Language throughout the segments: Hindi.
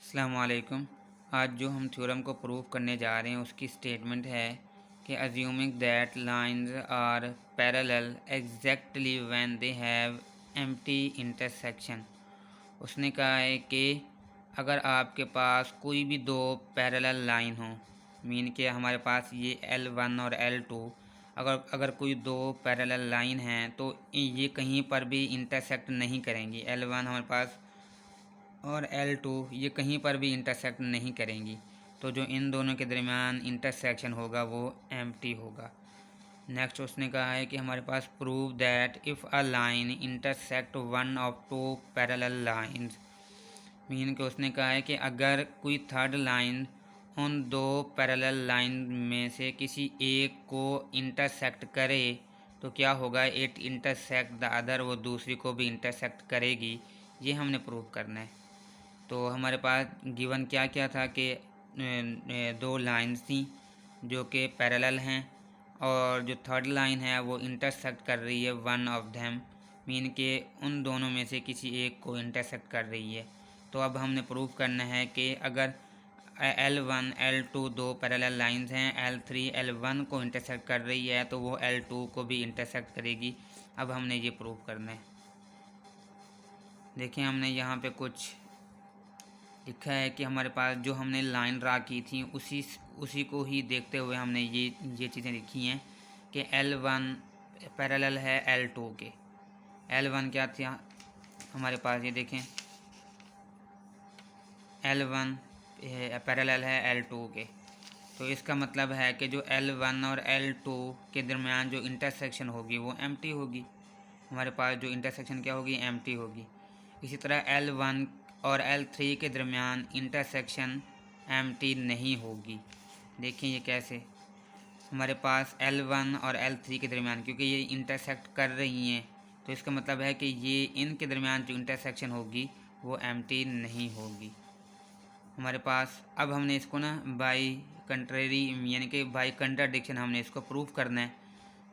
अस्सलामुअलैकुम। आज जो हम थ्योरम को प्रूव करने जा रहे हैं उसकी स्टेटमेंट है कि assuming that lines are parallel exactly when they have empty intersection. उसने कहा है कि अगर आपके पास कोई भी दो पैरेलल लाइन हो, मीन के हमारे पास ये L1 और L2, अगर कोई दो पैरेलल लाइन हैं तो ये कहीं पर भी इंटरसेक्ट नहीं करेंगी। L1 हमारे पास और L2 ये कहीं पर भी इंटरसेक्ट नहीं करेंगी, तो जो इन दोनों के दरमियान इंटरसेक्शन होगा वो एम्प्टी होगा। नेक्स्ट उसने कहा है कि हमारे पास prove that if a line intersect one of two parallel lines. Mean कि उसने कहा है कि अगर कोई थर्ड लाइन उन दो पैरेलल लाइन में से किसी एक को इंटरसेक्ट करे तो क्या होगा, इट इंटरसेक्ट द अदर, वो दूसरी को भी इंटरसेक्ट करेगी। ये हमने प्रूव करना है। तो हमारे पास गिवन क्या क्या था कि दो लाइंस थी जो कि पैरेलल हैं और जो थर्ड लाइन है वो इंटरसेक्ट कर रही है वन ऑफ देम, मीन के उन दोनों में से किसी एक को इंटरसेक्ट कर रही है। तो अब हमने प्रूव करना है कि अगर L1 L2 दो पैरेलल लाइंस हैं, L3 L1 को इंटरसेक्ट कर रही है तो वो L2 को भी इंटरसेक्ट करेगी। अब हमने ये प्रूव करना है। देखिए हमने यहाँ पे कुछ लिखा है कि हमारे पास जो हमने लाइन ड्रा की थी उसी को ही देखते हुए हमने ये चीज़ें लिखी हैं कि L1 पैरेलल है L2 के। L1 क्या था हमारे पास, ये देखें L1 पैरेलल है L2 के। तो इसका मतलब है कि जो L1 और L2 के दरमियान जो इंटरसेक्शन होगी वो एम्प्टी होगी। हमारे पास जो इंटरसेक्शन क्या होगी, एम्प्टी होगी। इसी तरह L1 और L3 के दरमियान इंटरसेक्शन एम्प्टी नहीं होगी। देखिए ये कैसे, हमारे पास L1 और L3 के दरमियान क्योंकि ये इंटरसेक्ट कर रही हैं तो इसका मतलब है कि ये इनके दरमियान जो इंटरसेक्शन होगी वो एम्प्टी नहीं होगी। हमारे पास अब हमने इसको ना बाई कंट्रेरी यानी कि बाई कंट्राडिक्शन हमने इसको प्रूफ करना है।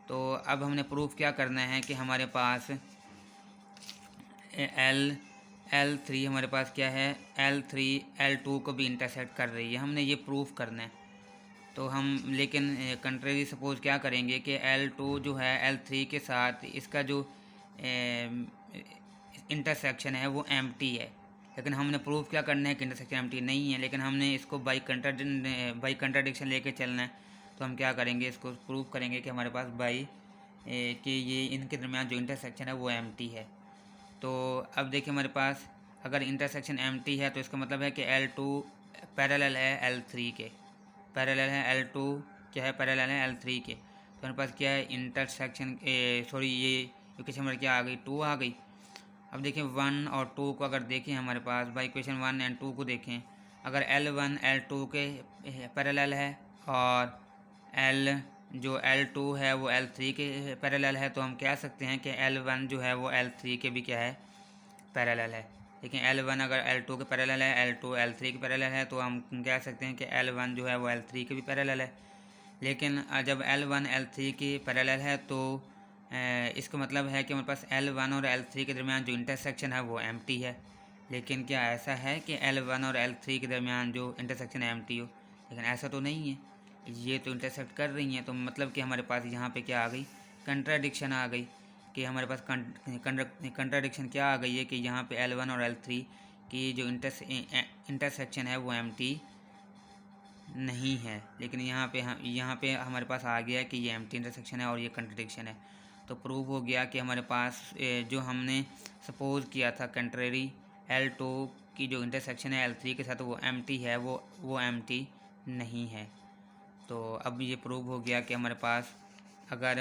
तो अब हमने प्रूफ क्या करना है कि हमारे पास L3 हमारे पास क्या है, L3 L2 को भी इंटरसेक्ट कर रही है, हमने ये प्रूफ करना है। तो हम लेकिन कंट्रेरी सपोज क्या करेंगे कि L2 जो है L3 के साथ इसका जो इंटरसेक्शन है वो एम्प्टी है, लेकिन हमने प्रूफ क्या करना है कि इंटरसेक्शन एम्प्टी नहीं है, लेकिन हमने इसको बाई कंट्राडिक्शन लेके चलना है। तो हम क्या करेंगे, इसको प्रूफ करेंगे कि हमारे पास बाई कि ये इनके दरमियान जो इंटरसेक्शन है वो एम्प्टी है। तो अब देखिए हमारे पास अगर इंटरसेक्शन एम्प्टी है तो इसका मतलब है कि L2 पैरेलल है L3 के, पैरेलल है L2 क्या है, पैरेलल है L3 के। तो हमारे पास क्या है इंटरसेक्शन, सॉरी ये इक्वेशन नंबर क्या आ गई, 2 आ गई। अब देखें 1 और 2 को अगर देखें हमारे पास बाई इक्वेशन 1 एंड 2 को देखें, अगर L1 L2 के पैरेलल है और जो L2 है वो L3 के पैरेलल है तो हम कह सकते हैं कि L1 जो है वो L3 के भी क्या है, पैरेलल है। लेकिन L1 अगर L2 के पैरेलल है, L2 L3 के पैरेलल है तो हम कह सकते हैं कि L1 जो है वो L3 के भी पैरेलल है। लेकिन जब L1 L3 की पैरेलल है तो इसका मतलब है कि हमारे पास L1 और L3 के दरमियान जो इंटरसेक्शन है वो एम्प्टी है। लेकिन क्या ऐसा है कि L1 और L3 के दरमियान जो इंटरसेक्शन एम्प्टी हो, लेकिन ऐसा तो नहीं है, ये तो इंटरसेक्ट कर रही हैं। तो मतलब कि हमारे पास यहाँ पे क्या आ गई, कंट्राडिक्शन आ गई कि हमारे पास कंट्राडिक्शन क्या आ गई है कि यहाँ पे L1 और L3 की जो इंटरसेक्शन है वो एम्प्टी नहीं है, लेकिन यहाँ पे हमारे पास आ गया कि ये एम्प्टी इंटरसेक्शन है और ये कंट्राडिक्शन है। तो प्रूव हो गया कि हमारे पास जो हमने सपोज़ किया था कंट्रेरी L2 की जो इंटरसेक्शन है L3 के साथ वो एम्प्टी है, वो एम्प्टी नहीं है। तो अब ये प्रूव हो गया कि हमारे पास अगर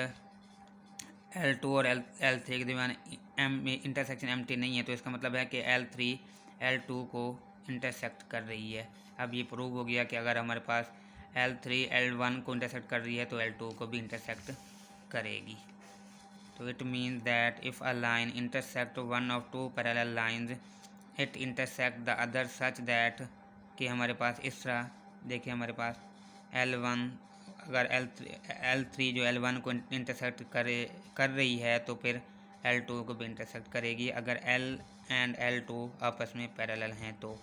L2 और L3 के दरमियान इंटरसेक्शन एम्प्टी नहीं है तो इसका मतलब है कि L3 L2 को इंटरसेक्ट कर रही है। अब ये प्रूव हो गया कि अगर हमारे पास L3 L1 को इंटरसेक्ट कर रही है तो L2 को भी इंटरसेक्ट करेगी। तो it means that if a line intersect one of two parallel lines it intersect the other such that, कि हमारे पास इस तरह देखिए हमारे पास L1 अगर L3 जो L1 को इंटरसेक्ट कर रही है तो फिर L2 को भी इंटरसेक्ट करेगी अगर L एंड L2 आपस में पैरेलल हैं तो।